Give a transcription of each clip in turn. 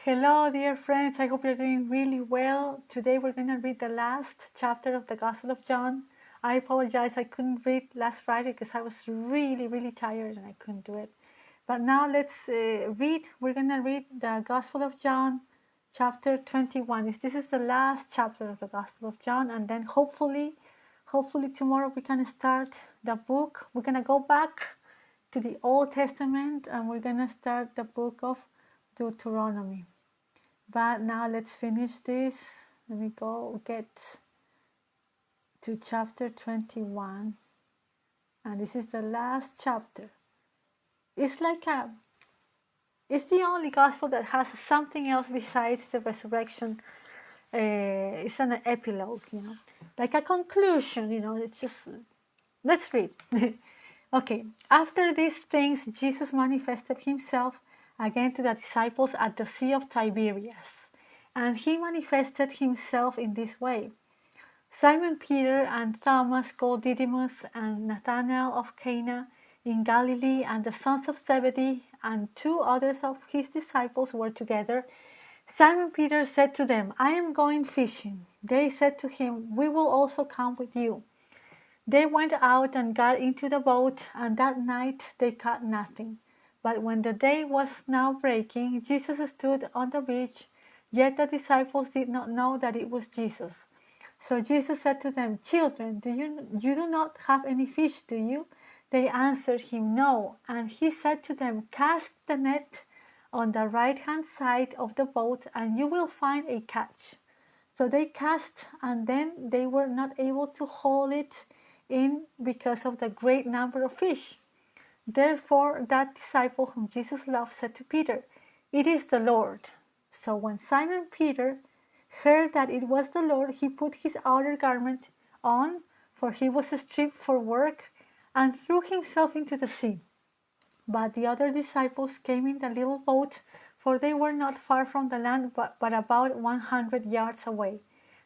Hello, dear friends. I hope you're doing really well. Today we're going to read the last chapter of the Gospel of John. I apologize, I couldn't read last Friday because I was really tired and I couldn't do it. But now let's read. We're going to read the Gospel of John, chapter 21. This is the last chapter of the Gospel of John, and then hopefully tomorrow we can start the book. We're going to go back to the Old Testament and we're going to start the book of Deuteronomy. But now let's finish this. Let me go get to chapter 21. And this is the last chapter. It's like it's the only gospel that has something else besides the resurrection. It's an epilogue, like a conclusion, It's just, let's read. Okay, after these things, Jesus manifested himself again to the disciples at the Sea of Tiberias. And he manifested himself in this way. Simon Peter and Thomas called Didymus and Nathanael of Cana in Galilee and the sons of Zebedee and two others of his disciples were together. Simon Peter said to them, I am going fishing. They said to him, we will also come with you. They went out and got into the boat, and that night they caught nothing. But when the day was now breaking, Jesus stood on the beach, yet the disciples did not know that it was Jesus. So Jesus said to them, Children, you do not have any fish, do you? They answered him, No. And he said to them, Cast the net on the right-hand side of the boat, and you will find a catch. So they cast, and then they were not able to haul it in because of the great number of fish. Therefore that disciple whom Jesus loved said to Peter, It is the Lord. So when Simon Peter heard that it was the Lord, he put his outer garment on, for he was stripped for work, and threw himself into the sea. But the other disciples came in the little boat, for they were not far from the land, but about 100 yards away,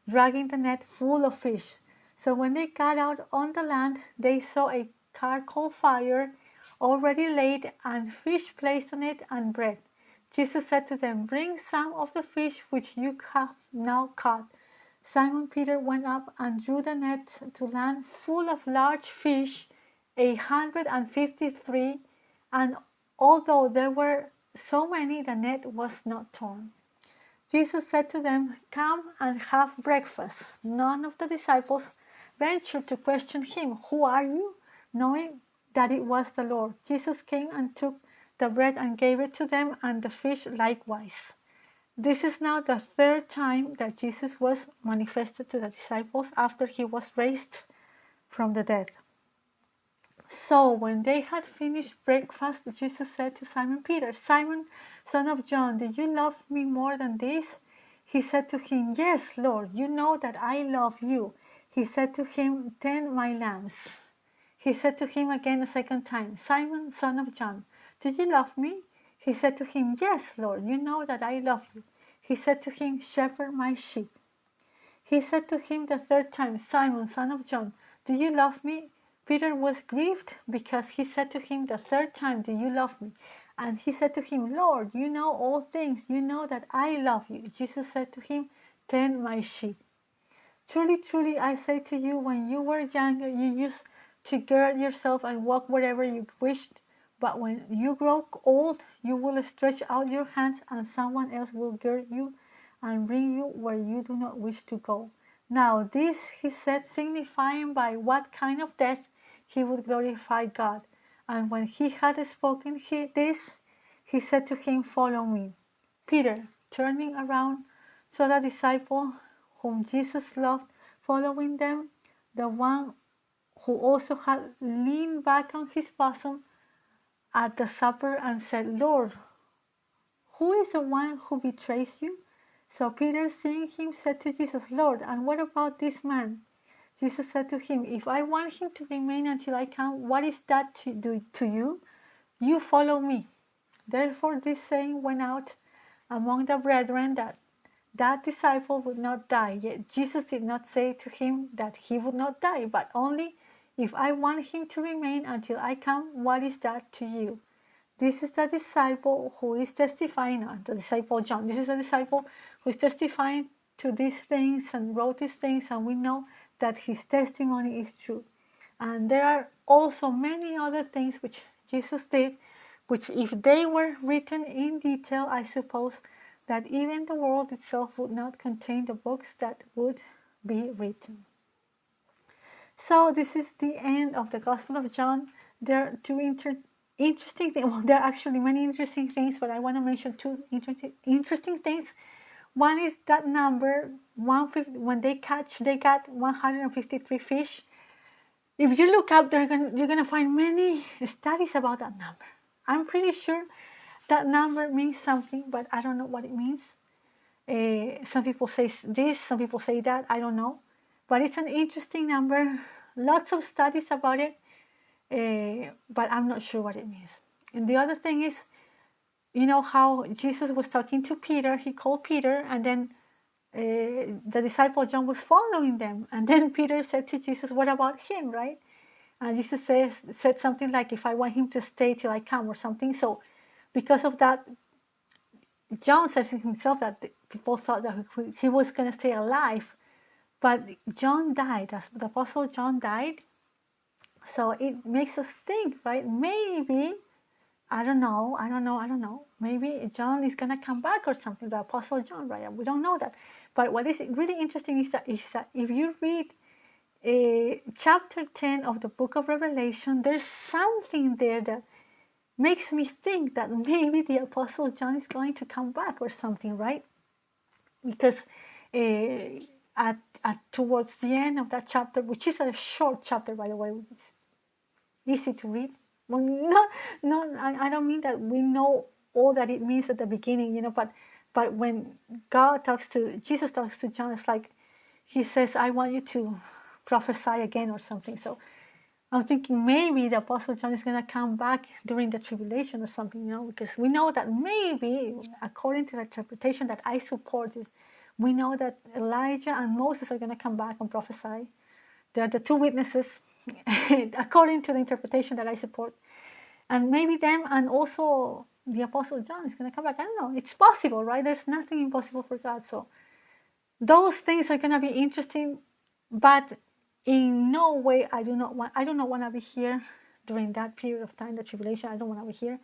dragging the net full of fish. So when they got out on the land, they saw a charcoal fire already laid, and fish placed on it, and bread. Jesus said to them, Bring some of the fish which you have now caught. Simon Peter went up and drew the net to land full of large fish, 153, and although there were so many, the net was not torn. Jesus said to them, Come and have breakfast. None of the disciples ventured to question him, Who are you? Knowing that it was the Lord. Jesus came and took the bread and gave it to them, and the fish likewise. This is now the third time that Jesus was manifested to the disciples after he was raised from the dead. So when they had finished breakfast, Jesus said to Simon Peter, Simon, son of John, do you love me more than this? He said to him, Yes, Lord, you know that I love you. He said to him, Tend my lambs. He said to him again a second time, Simon, son of John, do you love me? He said to him, Yes, Lord, you know that I love you. He said to him, Shepherd my sheep. He said to him the third time, Simon, son of John, do you love me? Peter was grieved because he said to him the third time, Do you love me? And he said to him, Lord, you know all things. You know that I love you. Jesus said to him, Tend my sheep. Truly, truly, I say to you, when you were younger, you used to gird yourself and walk wherever you wished. But when you grow old, you will stretch out your hands, and someone else will gird you and bring you where you do not wish to go. Now this he said, signifying by what kind of death he would glorify God. And when he had spoken this, he said to him, Follow me. Peter, turning around, saw the disciple whom Jesus loved following them, the one who also had leaned back on his bosom at the supper, and said, Lord, who is the one who betrays you? So Peter, seeing him, said to Jesus, Lord, and what about this man? Jesus said to him, If I want him to remain until I come, what is that to do to you? You follow me. Therefore this saying went out among the brethren, that disciple would not die. Yet Jesus did not say to him that he would not die, but only, If I want him to remain until I come, what is that to you? This is the disciple who is testifying, the disciple John. This is the disciple who is testifying to these things and wrote these things, and we know that his testimony is true. And there are also many other things which Jesus did, which if they were written in detail, I suppose that even the world itself would not contain the books that would be written. So this is the end of the Gospel of John. There are two interesting things. Well, there are actually many interesting things, but I want to mention two interesting things. One is that number 150. When they got 153 fish. If you look up, you're gonna find many studies about that number. I'm pretty sure that number means something, but I don't know what it means. Some people say this, some people say that. I don't know, but it's an interesting number. Lots of studies about it, but I'm not sure what it means. And the other thing is, you know how Jesus was talking to Peter. He called Peter, and then the disciple John was following them. And then Peter said to Jesus, "What about him?" Right? And Jesus said something like, "If I want him to stay till I come," or something. So, because of that, John says himself that people thought that he was going to stay alive, but John died. The Apostle John died. So it makes us think, right? Maybe, I don't know. Maybe John is going to come back or something, the Apostle John, right? We don't know that. But what is really interesting is that if you read chapter 10 of the book of Revelation, there's something there that makes me think that maybe the Apostle John is going to come back or something, right? Because towards the end of that chapter, which is a short chapter, by the way, it's easy to read. Well, I don't mean that we know all that it means at the beginning, you know, but when Jesus talks to John, it's like he says, "I want you to prophesy again," or something. So I'm thinking maybe the Apostle John is going to come back during the tribulation or something, you know, because we know that maybe, according to the interpretation that I support, we know that Elijah and Moses are going to come back and prophesy. They're the two witnesses, according to the interpretation that I support. And maybe them and also the Apostle John is going to come back. I don't know. It's possible, right? There's nothing impossible for God. So those things are going to be interesting, but in no way I do not want to be here during that period of time, the tribulation. I don't want to be here.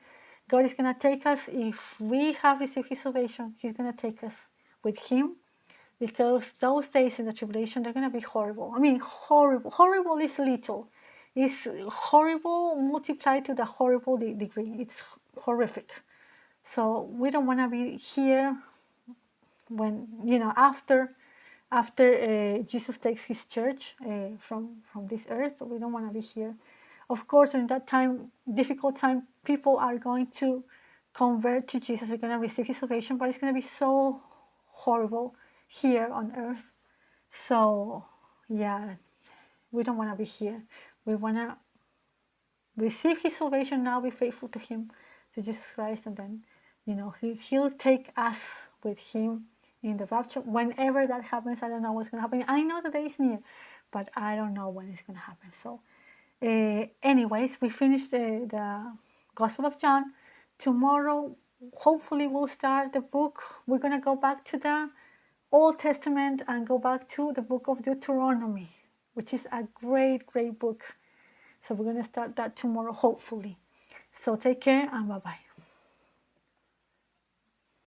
God is going to take us. If we have received his salvation, he's going to take us with him, because those days in the tribulation, they're going to be horrible. I mean, horrible is little. It's horrible multiplied to the horrible degree. It's horrific. So we don't want to be here when, you know, after Jesus takes his church from this earth. We don't want to be here. Of course, in that time, difficult time, people are going to convert to Jesus. They're going to receive his salvation, but it's going to be so horrible here on earth. So yeah, we don't want to be here. We want to receive his salvation now, be faithful to him, to Jesus Christ, and then, you know, he'll take us with him in the rapture. Whenever that happens, I don't know what's going to happen. I know the day is near, but I don't know when it's going to happen. So anyways, we finished the Gospel of John. Tomorrow, hopefully, we'll start the book. We're going to go back to the Old Testament and go back to the book of Deuteronomy, which is a great, great book. So we're going to start that tomorrow, hopefully. So take care and bye-bye.